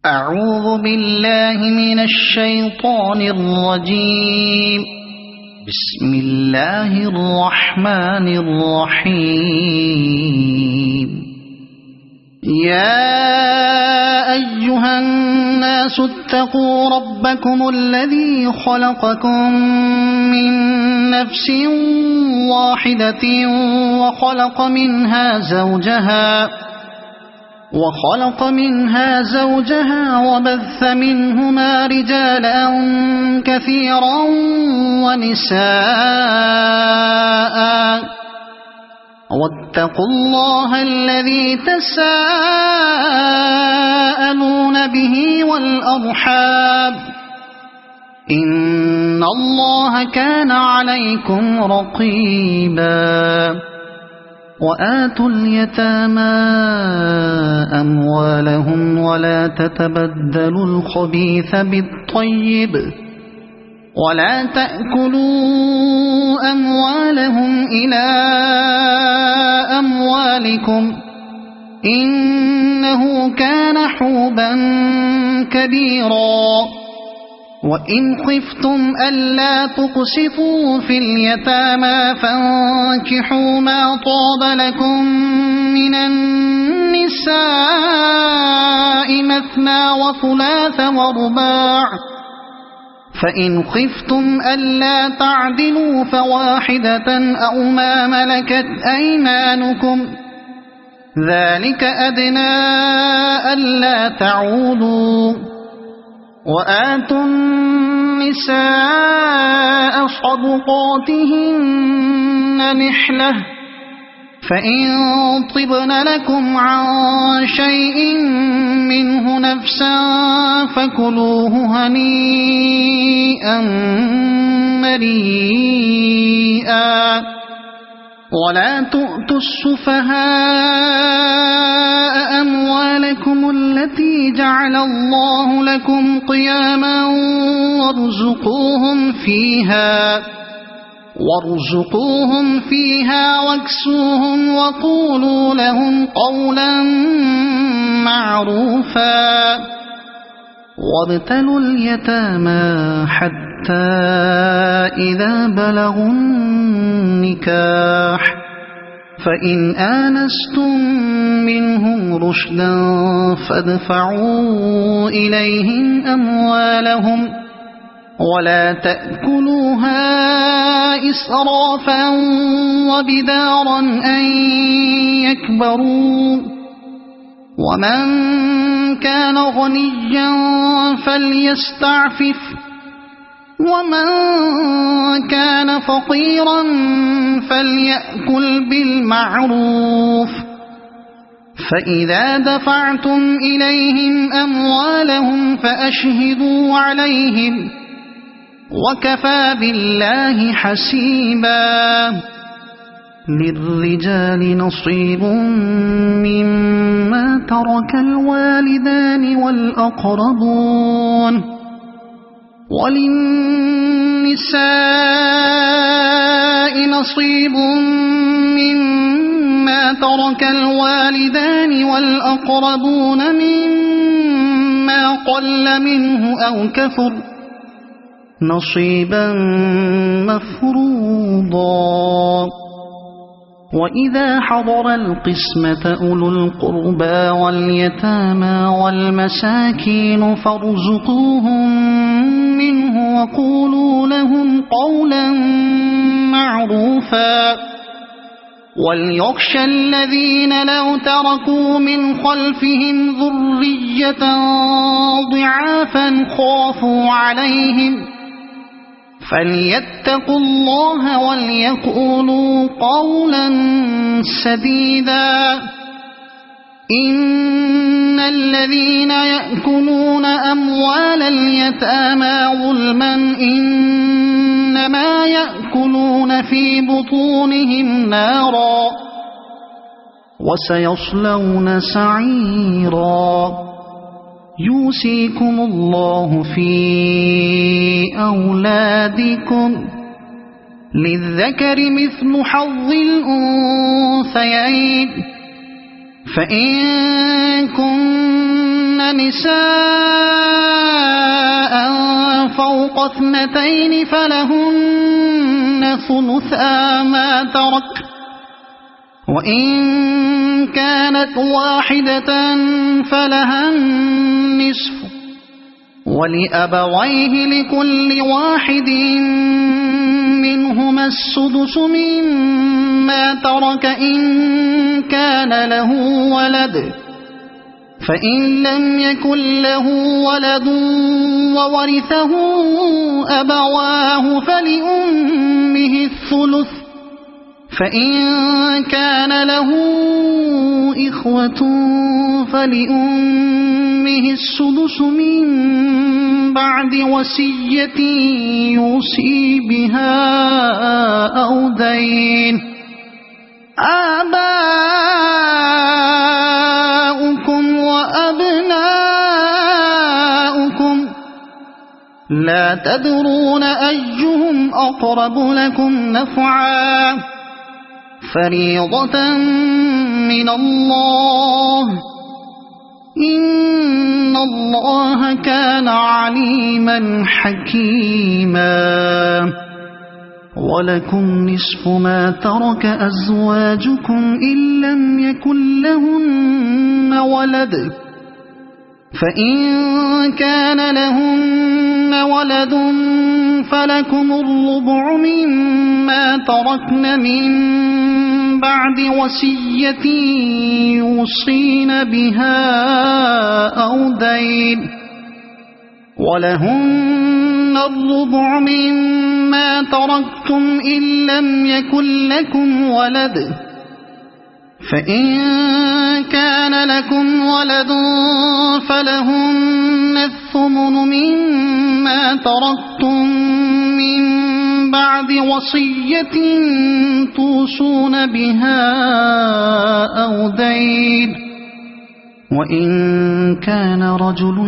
أعوذ بالله من الشيطان الرجيم. بسم الله الرحمن الرحيم. يا أيها الناس اتقوا ربكم الذي خلقكم من نفس واحدة وخلق منها زوجها وبث منهما رجالا كثيرا ونساء واتقوا الله الذي تساءلون به والأرحام إن الله كان عليكم رقيبا. وآتوا اليتامى أموالهم ولا تتبدلوا الخبيث بالطيب ولا تأكلوا أموالهم إلى أموالكم إنه كان حوبا كبيرا. وإن خفتم ألا تقسطوا في اليتامى فانكحوا ما طاب لكم من النساء مثنى وثلاث ورباع فإن خفتم ألا تعدلوا فواحدة أو ما ملكت أيمانكم ذلك أدنى ألا تعودوا. وآتوا النساء صدقاتهن نحلة فإن طبن لكم عن شيء منه نفسا فكلوه هنيئا مريئا. ولا تؤتوا السفهاء أموالكم التي جعل الله لكم قياما وارزقوهم فيها واكسوهم وقولوا لهم قولا معروفا. وابتلوا اليتامى حتى إذا بلغوا النكاح فإن آنستم منهم رشدا فادفعوا إليهم أموالهم ولا تأكلوها إسرافا وبدارا أن يكبروا. ومن كان غنيا فليستعفف ومن كان فقيرا فليأكل بالمعروف. فإذا دفعتم إليهم أموالهم فأشهدوا عليهم وكفى بالله حسيبا. للرجال نصيب مما ترك الوالدان والأقربون وللنساء نصيب مما ترك الوالدان والأقربون مما قل منه أو كثر نصيبا مفروضا. وإذا حضر القسمة أولو القربى واليتامى والمساكين فارزقوهم منه وقولوا لهم قولا معروفا. وليخشى الذين لو تركوا من خلفهم ذرية ضعافا خافوا عليهم فليتقوا الله وليقولوا قولا سديدا. إن الذين يأكلون أموال اليتامى ظلما إنما يأكلون في بطونهم نارا وسيصلون سعيرا. يوصيكم الله في أولادكم للذكر مثل حظ الأنثيين فإن كن نساء فوق 2 فلهن ثلثا ما ترك، وإن كانت واحدة فلها النصف، ولأبويه لكل واحد منهما السدس مما ترك إن كان له ولد، فإن لم يكن له ولد وورثه أبواه فلأمه الثلث، فإن كان له إخوة فلأمه السدس من بعد وصية يوصي بها أو دين. آباؤكم وأبناؤكم لا تدرون أيهم أقرب لكم نفعا، فريضة من الله، إن الله كان عليما حكيما. ولكم نصف ما ترك أزواجكم إن لم يكن لهن ولد، فإن كان لهن ولد فلكم الربع مما تركن من بعد وصية يوصين بها أو دين، ولهن الربع مما تركتم إن لم يكن لكم ولد، فإن كان لكم ولد فلهن الثمن مما تركتم من بعد وصية توصون بها أو دين. وإن كان رجل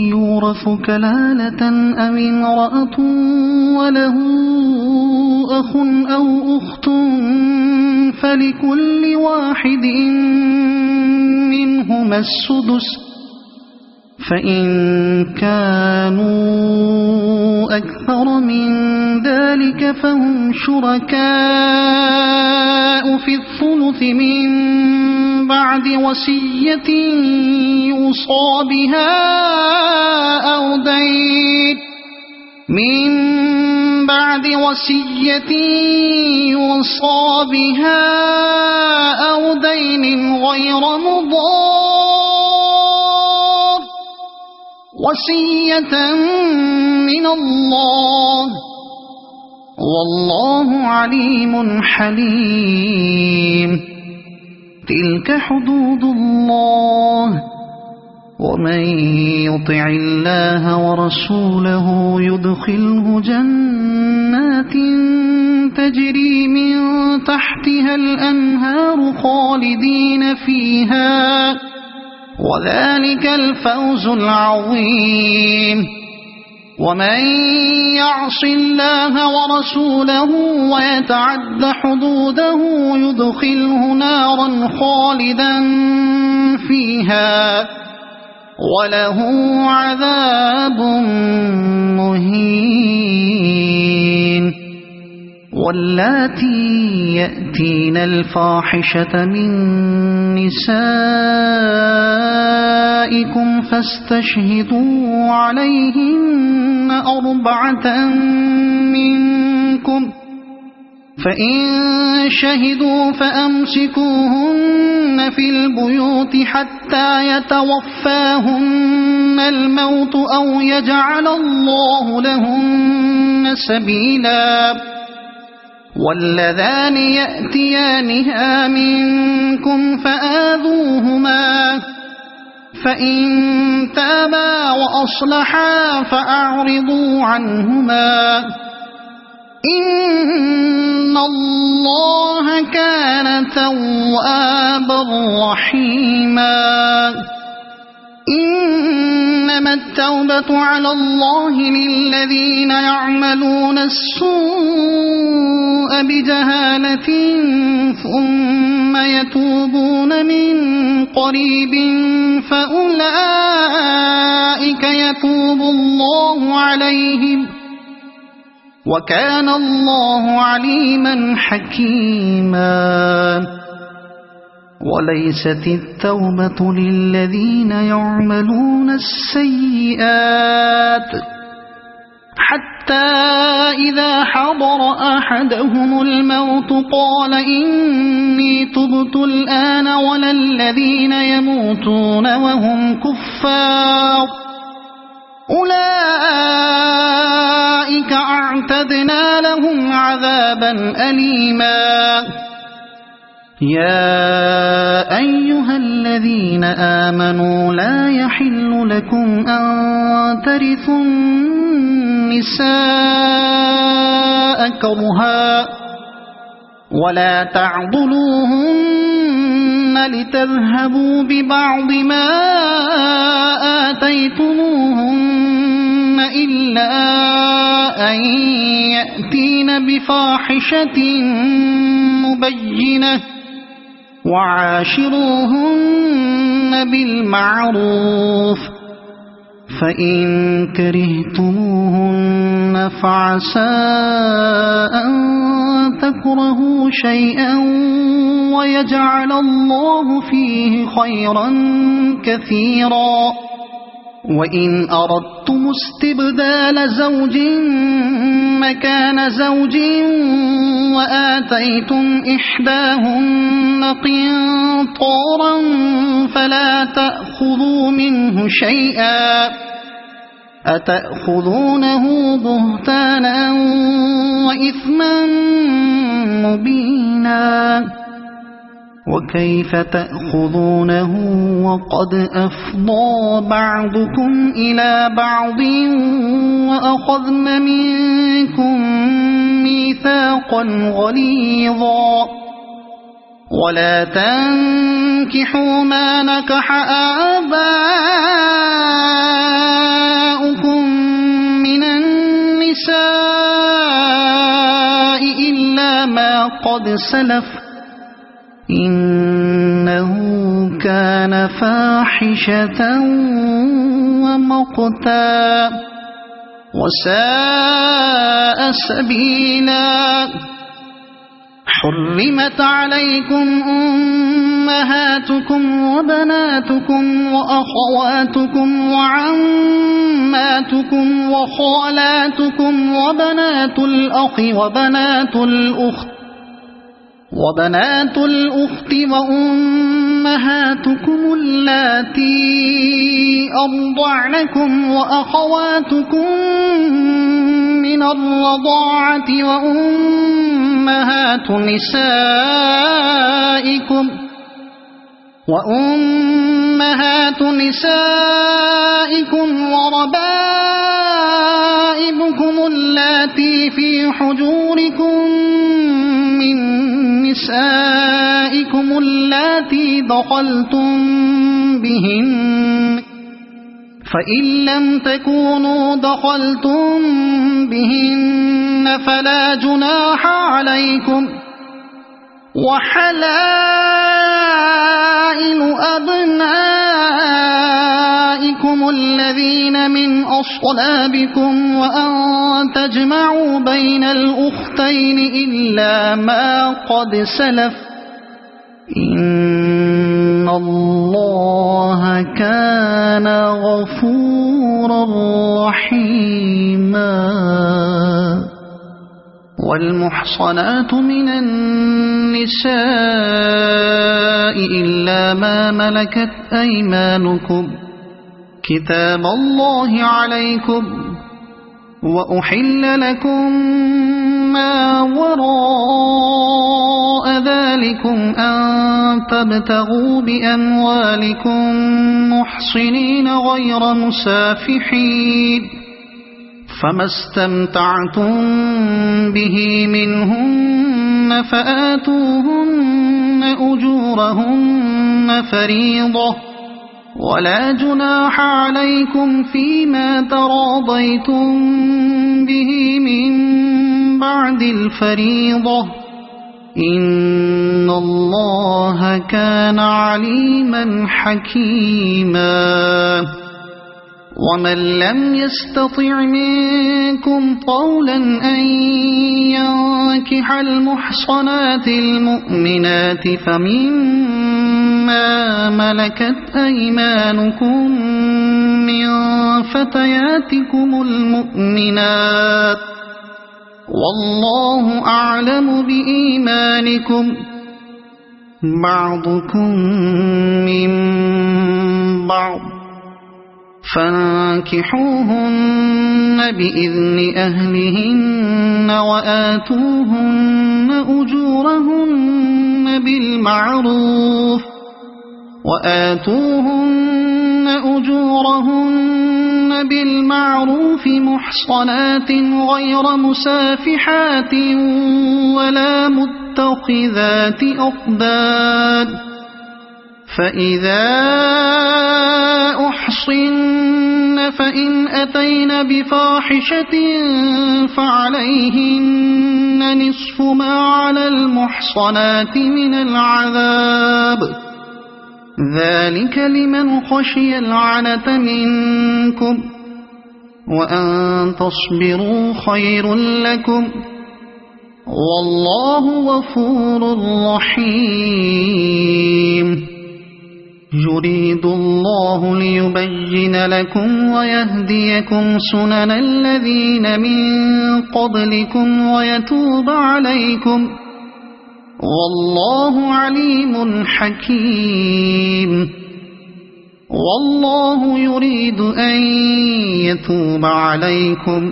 يورث كلالة أو امرأة وله أخ أو أخت فلكل واحد منهما السدس، فإن كانوا أكثر من ذلك فهم شركاء في الثلث من بعد وصية يوصى بها أو دين، من بعد وصية يوصى بها أو دين غير مضار، وصية من الله، والله عليم حليم. تلك حدود الله، ومن يطع الله ورسوله يدخله جنات تجري من تحتها الأنهار خالدين فيها، وذلك الفوز العظيم. ومن يعص الله ورسوله ويتعد حدوده يدخله نارا خالدا فيها وله عذاب مهين. واللاتي يأتين الفاحشة من نسائكم فاستشهدوا عليهن 4 منكم، فإن شهدوا فأمسكوهن في البيوت حتى يتوفاهن الموت أو يجعل الله لهن سبيلا. واللذان يأتيانها منكم فآذوهما، فإن تابا وأصلحا فأعرضوا عنهما، إن الله كان توابا رحيما. إنما التوبة على الله للذين يعملون السوء السوء بجهالة ثم يتوبون من قريب فأولئك يتوب الله عليهم وكان الله عليما حكيما. وليست التوبة للذين يعملون السيئات حتى إذا حضر أحدهم الموت قال إني تبت الآن ولا الذين يموتون وهم كفار أولئك أعتدنا لهم عذابا أليما. يا أيها الذين آمنوا لا يحل لكم أن ترثوا النساء كرها ولا تعضلوهن لتذهبوا ببعض ما آتيتموهن إلا أن يأتين بفاحشة مبينة وعاشروهن بالمعروف فإن كرهتموهن فعسى أن تكرهوا شيئا ويجعل الله فيه خيرا كثيرا. وإن أردتم استبدال زوج مكان زوج وآتيتم إحداهن قنطارا فلا تأخذوا منه شيئا أتأخذونه بهتانا وإثما مبينا. وكيف تأخذونه وقد أفضى بعضكم إلى بعض وأخذن منكم ميثاقا غليظا. ولا تنكحوا ما نكح آباؤكم من النساء إلا ما قد سلف إنه كان فاحشة ومقتا وساء سبيلا. حرمت عليكم أمهاتكم وبناتكم وأخواتكم وعماتكم وخالاتكم وبنات الأخ وبنات الأخت وأمهاتكم اللاتي أرضعنكم وأخواتكم من الرضاعة وأمهات نسائكم وربائبكم اللاتي في حجوركم من نسائكم اللاتي دخلتم بهن فإن لم تكونوا دخلتم بهن فلا جناح عليكم. وحلائل أبنائكم الذين من أصلابكم وأن تجمعوا بين الأختين إلا ما قد سلف إن الله كان غفورا رحيما. والمحصنات من النساء إلا ما ملكت أيمانكم كتاب الله عليكم وأحل لكم ما وراء ذلكم أن تبتغوا بأموالكم محصنين غير مسافحين فما استمتعتم به منهن فآتوهن أجورهن فريضة ولا جناح عليكم فيما تراضيتم به من بعد الفريضة إن الله كان عليما حكيما ومن لم يستطع منكم طولا أن ينكح المحصنات المؤمنات فمما ملكت أيمانكم من فتياتكم المؤمنات والله أعلم بإيمانكم بعضكم من بعض فانكحوهن بإذن أهلهن وآتوهن أجورهن بالمعروف محصنات غير مسافحات ولا متخذات أخدان فإذا أحصن فإن أتين بفاحشة فعليهن نصف ما على المحصنات من العذاب ذلك لمن خشي العنة منكم وأن تصبروا خير لكم والله غفور رحيم يريد الله ليبين لكم ويهديكم سنن الذين من قبلكم ويتوب عليكم والله عليم حكيم والله يريد أن يتوب عليكم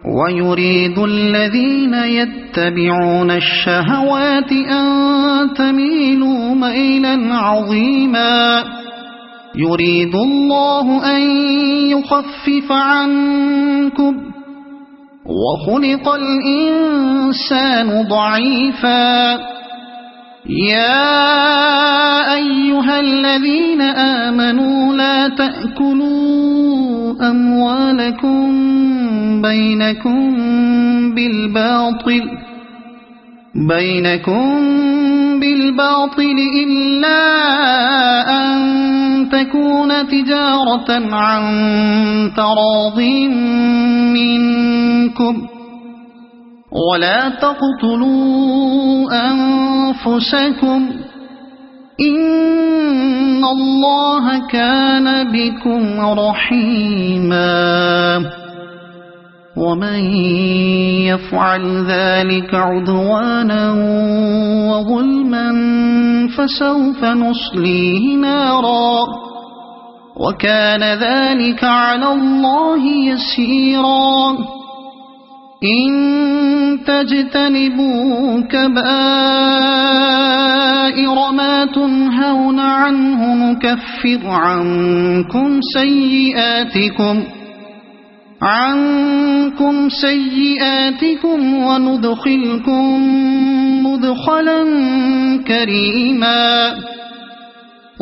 ويريد الذين يتبعون الشهوات أن تميلوا ميلا عظيما يريد الله أن يخفف عنكم وخلق الإنسان ضعيفا يا أيها الذين آمنوا لا تأكلوا أموالكم بينكم بالباطل إلا أن تكون تجارة عن تراض منكم ولا تقتلوا أنفسكم إن الله كان بكم رحيما ومن يفعل ذلك عدوانا وظلما فسوف نصليه نارا وكان ذلك على الله يسيرا إن تجتنبوا كبائر ما تنهون عنه نكفر عنكم سيئاتكم وندخلكم مدخلا كريما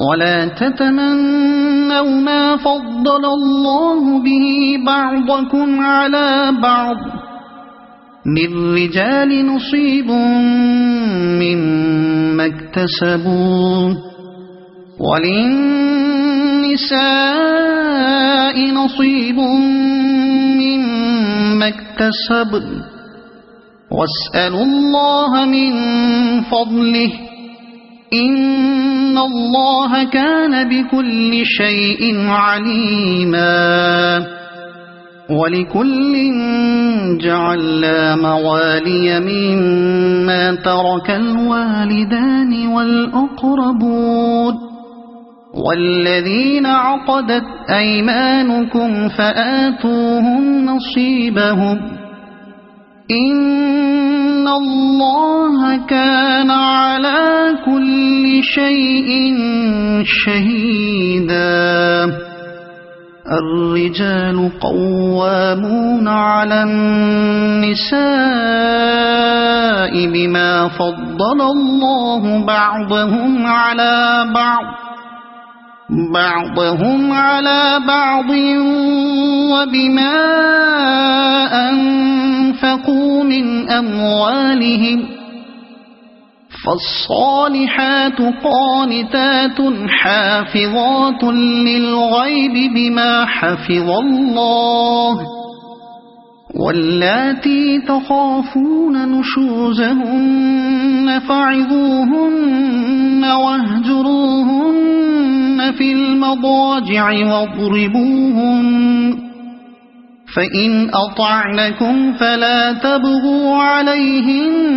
ولا تتمنوا ما فضل الله به بعضكم على بعض للرجال نصيب مما اكتسبوا وللنساء نصيب مما اكتسبن واسألوا الله من فضله إن الله كان بكل شيء عليما ولكل جعلنا موالي مما ترك الوالدان والأقربون والذين عقدت أيمانكم فآتوهم نصيبهم إن الله كان على كل شيء شهيدا الرجال قوامون على النساء بما فضل الله بعضهم على بعض وبما أنفقوا من أموالهم فالصالحات قانتات حافظات للغيب بما حفظ الله واللاتي تخافون نشوزهن فعظوهن واهجروهن في المضاجع واضربوهن فإن أطعنكم فلا تبغوا عليهن